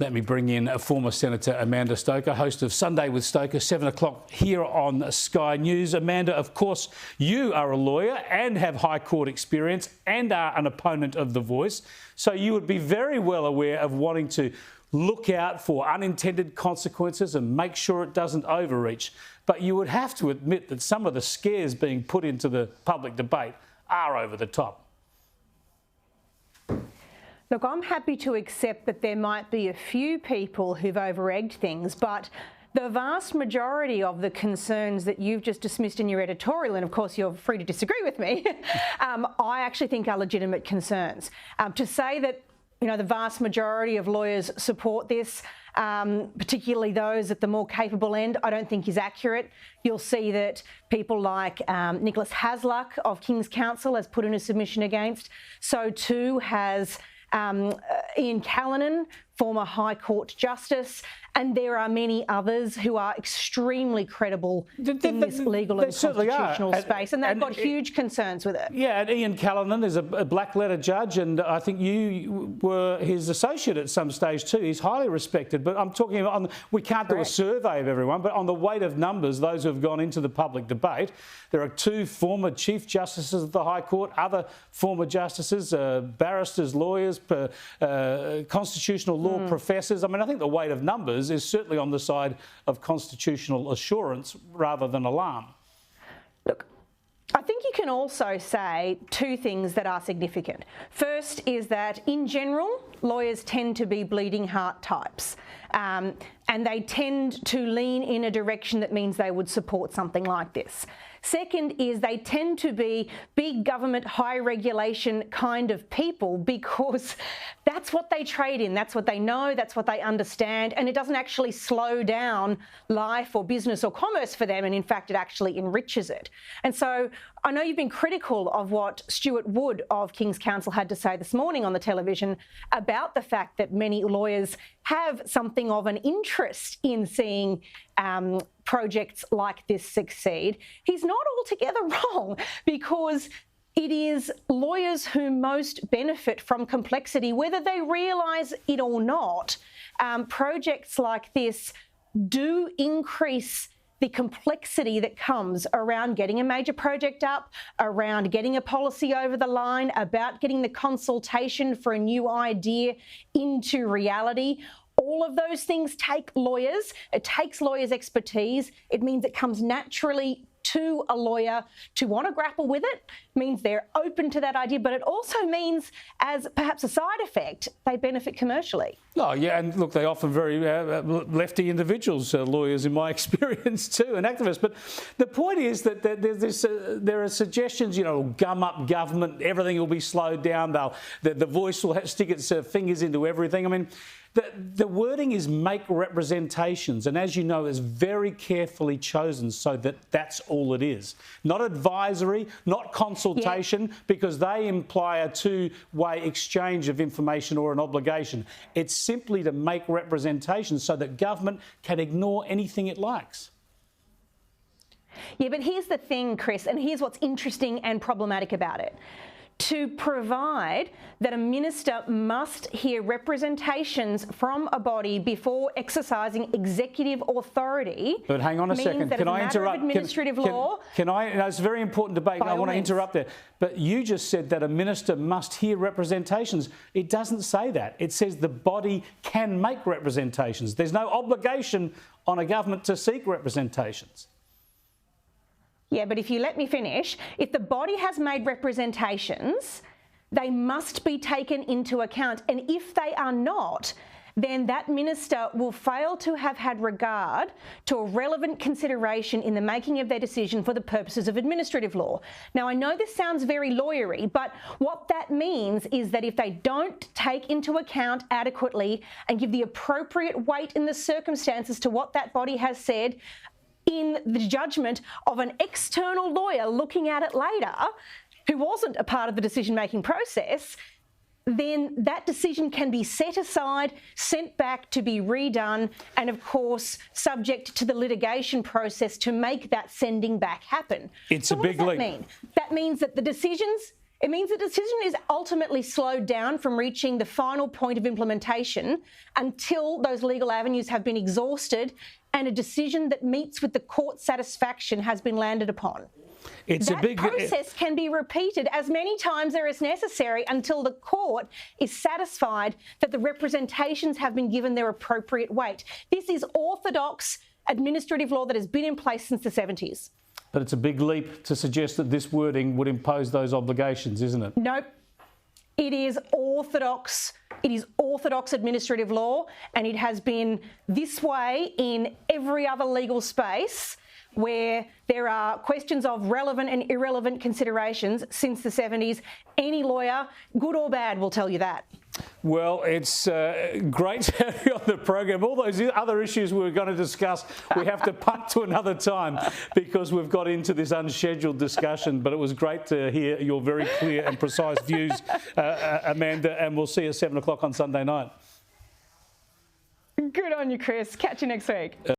Let me bring in former Senator Amanda Stoker, host of Sunday with Stoker, 7 o'clock here on Sky News. Amanda, of course, you are a lawyer and have High Court experience and are an opponent of The Voice. So you would be very well aware of wanting to look out for unintended consequences and make sure it doesn't overreach. But you would have to admit that some of the scares being put into the public debate are over the top. Look, I'm happy to accept that there might be a few people who've over-egged things, but the vast majority of the concerns that you've just dismissed in your editorial, and of course you're free to disagree with me, I actually think are legitimate concerns. To say that, you know, the vast majority of lawyers support this, particularly those at the more capable end, I don't think is accurate. You'll see that people like Nicholas Hasluck of King's Counsel has put in a submission against. So too has Ian Callanan, former High Court Justice, and there are many others who are extremely credible in this legal and constitutional space, and they've got huge concerns with it. Yeah, and Ian Callanan is a black letter judge, and I think you were his associate at some stage too. He's highly respected, but I'm talking about, we can't do a survey of everyone, but on the weight of numbers, those who have gone into the public debate, there are two former Chief Justices of the High Court, other former justices, barristers, lawyers, constitutional law professors. I mean, I think the weight of numbers is certainly on the side of constitutional assurance rather than alarm. Look, I think you can also say two things that are significant. First is that in general, lawyers tend to be bleeding heart types, and they tend to lean in a direction that means they would support something like this. Second is they tend to be big government, high regulation kind of people because that's what they trade in, that's what they know, that's what they understand, and it doesn't actually slow down life or business or commerce for them, and in fact it actually enriches it. And so I know you've been critical of what Stuart Wood of King's Counsel had to say this morning on the television about the fact that many lawyers have something of an interest in seeing projects like this succeed. He's not altogether wrong, because it is lawyers who most benefit from complexity, whether they realise it or not. Projects like this do increase the complexity that comes around getting a major project up, around getting a policy over the line, about getting the consultation for a new idea into reality. All of those things take lawyers. It takes lawyers' expertise. It means it comes naturally to a lawyer to want to grapple with it. It means they're open to that idea, but it also means, as perhaps a side effect, they benefit commercially. Oh, yeah, and look, they often very lefty individuals, lawyers in my experience too, and activists. But the point is that there are suggestions, you know, gum up government, everything will be slowed down, the Voice will stick its fingers into everything. I mean, the wording is make representations, and as you know, is very carefully chosen so that that's all it is. Not advisory, not consultation, because they imply a two-way exchange of information or an obligation. It's simply to make representations so that government can ignore anything it likes. Yeah, but here's the thing, Chris, and here's what's interesting and problematic about it. To provide that a minister must hear representations from a body before exercising executive authority. But hang on a second, can I interrupt? Administrative law. Can I? No, it's a very important debate. I want to interrupt there. But you just said that a minister must hear representations. It doesn't say that. It says the body can make representations. There's no obligation on a government to seek representations. Yeah, but if you let me finish, if the body has made representations, they must be taken into account. And if they are not, then that minister will fail to have had regard to a relevant consideration in the making of their decision for the purposes of administrative law. Now, I know this sounds very lawyery, but what that means is that if they don't take into account adequately and give the appropriate weight in the circumstances to what that body has said, in the judgment of an external lawyer looking at it later, who wasn't a part of the decision-making process, then that decision can be set aside, sent back to be redone, and of course subject to the litigation process to make that sending back happen. It's a big leap. What does that mean? That means that the decisions It means the decision is ultimately slowed down from reaching the final point of implementation until those legal avenues have been exhausted and a decision that meets with the court's satisfaction has been landed upon. That process can be repeated as many times as necessary until the court is satisfied that the representations have been given their appropriate weight. This is orthodox administrative law that has been in place since the 70s. But it's a big leap to suggest that this wording would impose those obligations, isn't it? Nope. It is orthodox. It is orthodox administrative law, and it has been this way in every other legal space where there are questions of relevant and irrelevant considerations since the 70s. Any lawyer, good or bad, will tell you that. Well, it's great to have you on the program. All those other issues we were going to discuss, we have to punt to another time because we've got into this unscheduled discussion. But it was great to hear your very clear and precise views, Amanda, and we'll see you at 7 o'clock on Sunday night. Good on you, Chris. Catch you next week.